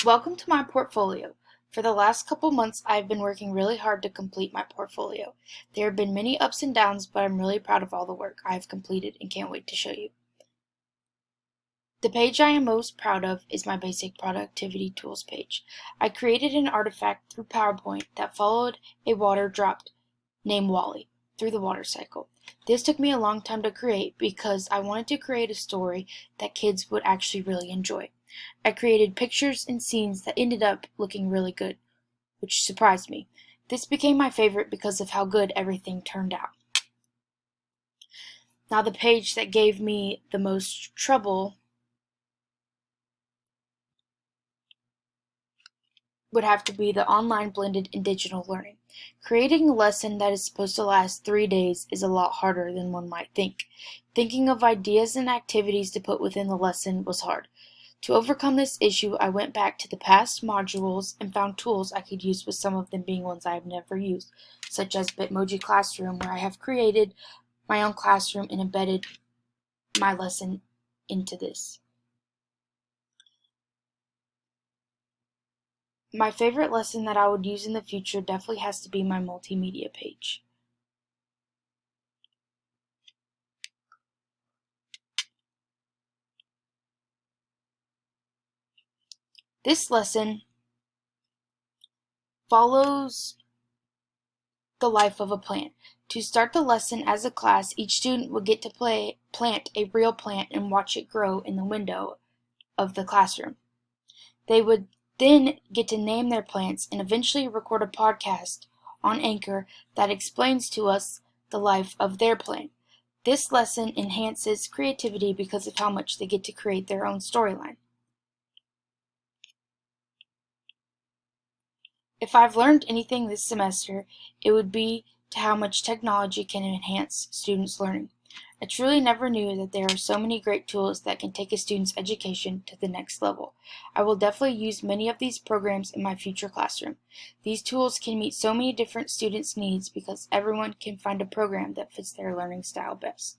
Welcome to my portfolio. For the last couple months, I've been working really hard to complete my portfolio. There have been many ups and downs, but I'm really proud of all the work I have completed and can't wait to show you. The page I am most proud of is my basic productivity tools page. I created an artifact through PowerPoint that followed a water drop named Wally through the water cycle. This took me a long time to create because I wanted to create a story that kids would actually really enjoy. I created pictures and scenes that ended up looking really good, which surprised me. This became my favorite because of how good everything turned out. Now the page that gave me the most trouble would have to be the online blended and digital learning. Creating a lesson that is supposed to last 3 days is a lot harder than one might think. Thinking of ideas and activities to put within the lesson was hard. To overcome this issue, I went back to the past modules and found tools I could use, with some of them being ones I have never used, such as Bitmoji Classroom, where I have created my own classroom and embedded my lesson into this. My favorite lesson that I would use in the future definitely has to be my multimedia page. This lesson follows the life of a plant. To start the lesson as a class, each student would get to plant a real plant and watch it grow in the window of the classroom. They would then get to name their plants and eventually record a podcast on Anchor that explains to us the life of their plant. This lesson enhances creativity because of how much they get to create their own storyline. If I've learned anything this semester, it would be to how much technology can enhance students' learning. I truly never knew that there are so many great tools that can take a student's education to the next level. I will definitely use many of these programs in my future classroom. These tools can meet so many different students' needs because everyone can find a program that fits their learning style best.